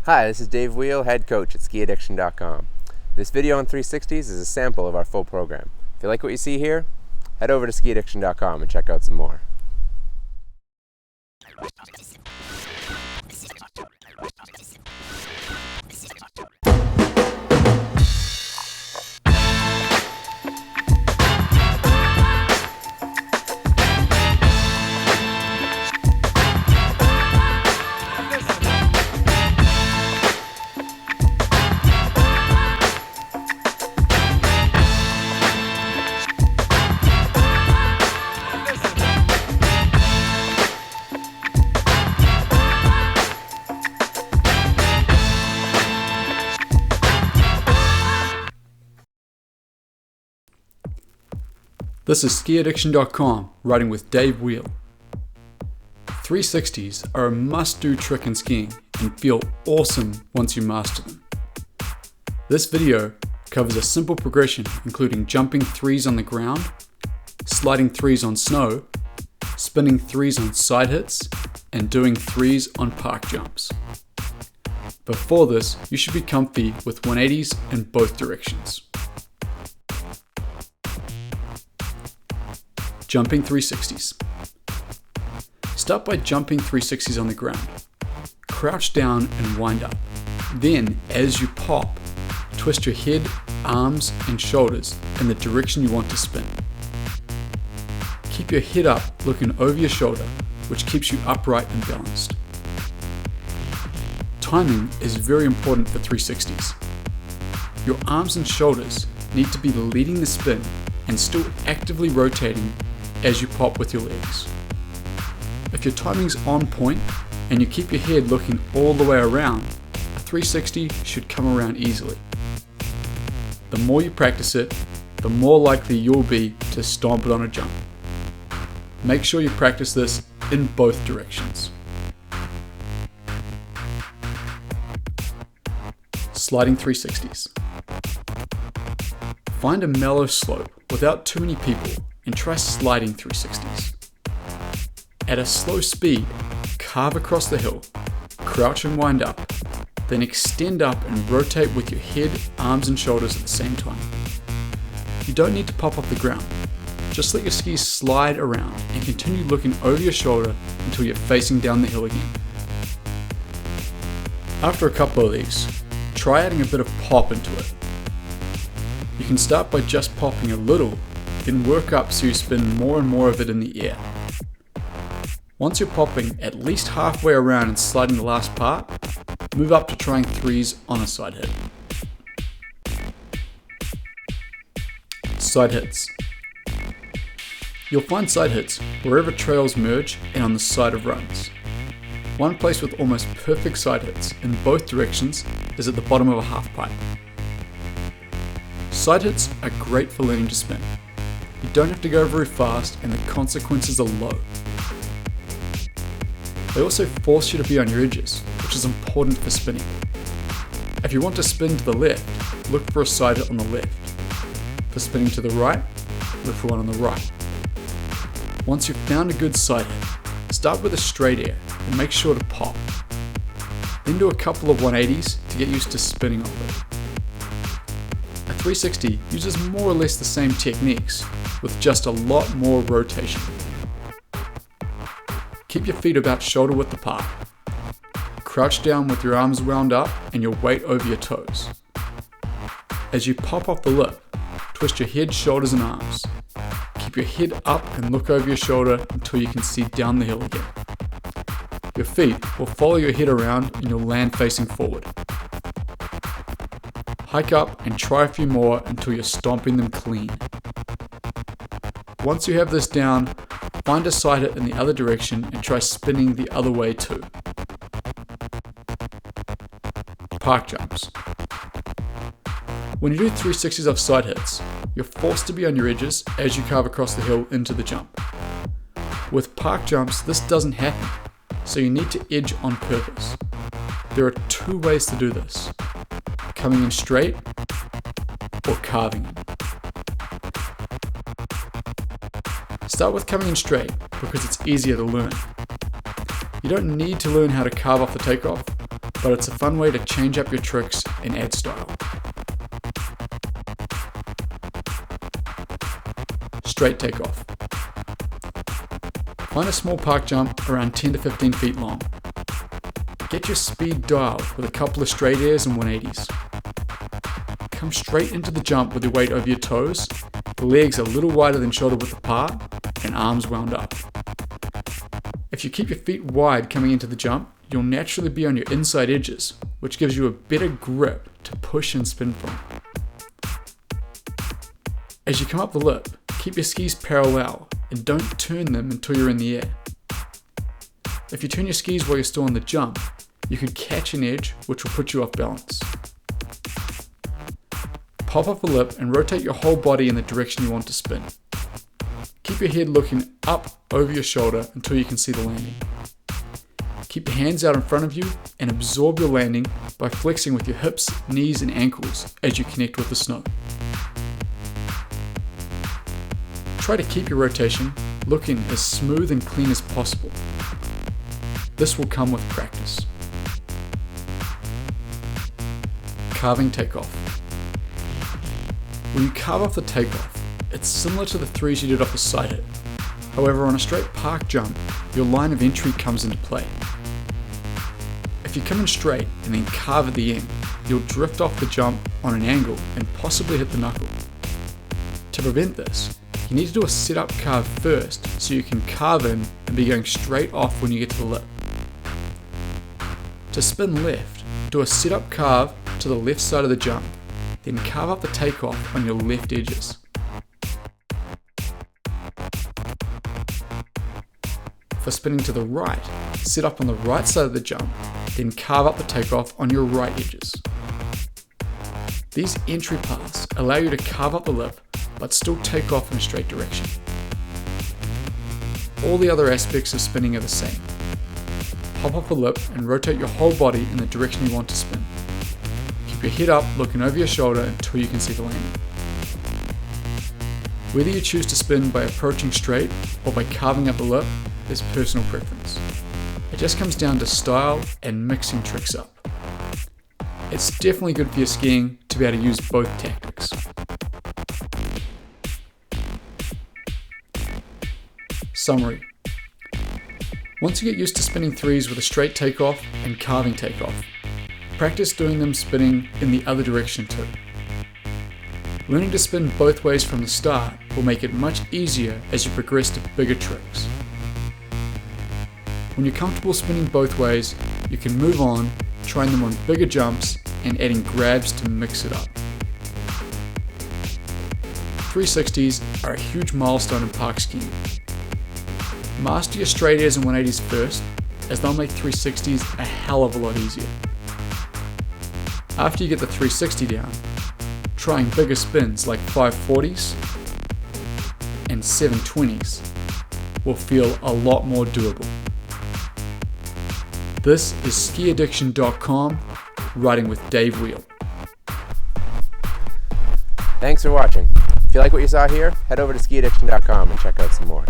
Hi, this is Dave Weale, head coach at skiaddiction.com. This video on 360s is a sample of our full program. If you like what you see here, head over to skiaddiction.com and check out some more. This is skiaddiction.com, riding with Dave Weale. 360s are a must-do trick in skiing and feel awesome once you master them. This video covers a simple progression including jumping threes on the ground, sliding threes on snow, spinning threes on side hits, and doing threes on park jumps. Before this, you should be comfy with 180s in both directions. Jumping 360s. Start by jumping 360s on the ground. Crouch down and wind up. Then, as you pop, twist your head, arms, and shoulders in the direction you want to spin. Keep your head up looking over your shoulder, which keeps you upright and balanced. Timing is very important for 360s. Your arms and shoulders need to be leading the spin and still actively rotating as you pop with your legs. If your timing's on point and you keep your head looking all the way around, a 360 should come around easily. The more you practice it, the more likely you'll be to stomp it on a jump. Make sure you practice this in both directions. Sliding 360s. Find a mellow slope without too many people and try sliding 360s. At a slow speed, carve across the hill, crouch and wind up, then extend up and rotate with your head, arms and shoulders at the same time. You don't need to pop off the ground. Just let your skis slide around and continue looking over your shoulder until you're facing down the hill again. After a couple of these, try adding a bit of pop into it. You can start by just popping a little, then work up so you spin more and more of it in the air. Once you're popping at least halfway around and sliding the last part, move up to trying threes on a side hit. Side hits. You'll find side hits wherever trails merge and on the side of runs. One place with almost perfect side hits in both directions is at the bottom of a half pipe. Side hits are great for learning to spin. You don't have to go very fast and the consequences are low. They also force you to be on your edges, which is important for spinning. If you want to spin to the left, look for a side hit on the left. For spinning to the right, look for one on the right. Once you've found a good side hit, start with a straight air and make sure to pop. Then do a couple of 180s to get used to spinning off it. A 360 uses more or less the same techniques, with just a lot more rotation. Keep your feet about shoulder width apart. Crouch down with your arms wound up and your weight over your toes. As you pop off the lip, twist your head, shoulders and arms. Keep your head up and look over your shoulder until you can see down the hill again. Your feet will follow your head around and you'll land facing forward. Hike up and try a few more until you're stomping them clean. Once you have this down, find a side hit in the other direction and try spinning the other way too. Park jumps. When you do 360s off side hits, you're forced to be on your edges as you carve across the hill into the jump. With park jumps, this doesn't happen, so you need to edge on purpose. There are two ways to do this: coming in straight or carving in. Start with coming in straight because it's easier to learn. You don't need to learn how to carve off the takeoff, but it's a fun way to change up your tricks and add style. Straight takeoff. Find a small park jump around 10 to 15 feet long. Get your speed dialed with a couple of straight airs and 180s. Come straight into the jump with your weight over your toes, legs a little wider than shoulder width apart, and arms wound up. If you keep your feet wide coming into the jump, you'll naturally be on your inside edges, which gives you a better grip to push and spin from. As you come up the lip, keep your skis parallel and don't turn them until you're in the air. If you turn your skis while you're still on the jump, you could catch an edge which will put you off balance. Pop off the lip and rotate your whole body in the direction you want to spin. Keep your head looking up over your shoulder until you can see the landing. Keep your hands out in front of you and absorb your landing by flexing with your hips, knees and ankles as you connect with the snow. Try to keep your rotation looking as smooth and clean as possible. This will come with practice. Carving takeoff. When you carve off the takeoff, it's similar to the threes you did off the side hit. However, on a straight park jump, your line of entry comes into play. If you come in straight and then carve at the end, you'll drift off the jump on an angle and possibly hit the knuckle. To prevent this, you need to do a sit-up carve first so you can carve in and be going straight off when you get to the lip. To spin left, do a sit-up carve to the left side of the jump, then carve up the takeoff on your left edges. For spinning to the right, sit up on the right side of the jump, then carve up the takeoff on your right edges. These entry paths allow you to carve up the lip, but still take off in a straight direction. All the other aspects of spinning are the same. Pop off the lip and rotate your whole body in the direction you want to spin. Keep your head up, looking over your shoulder until you can see the landing. Whether you choose to spin by approaching straight or by carving up the lip is personal preference. It just comes down to style and mixing tricks up. It's definitely good for your skiing to be able to use both tactics. Summary. Once you get used to spinning threes with a straight takeoff and carving takeoff, practice doing them spinning in the other direction too. Learning to spin both ways from the start will make it much easier as you progress to bigger tricks. When you're comfortable spinning both ways, you can move on, trying them on bigger jumps and adding grabs to mix it up. 360s are a huge milestone in park skiing. Master your straight airs and 180s first, as they'll make 360s a hell of a lot easier. After you get the 360 down, trying bigger spins like 540s and 720s will feel a lot more doable. This is skiaddiction.com, riding with Dave Weale. Thanks for watching. If you like what you saw here, head over to skiaddiction.com and check out some more.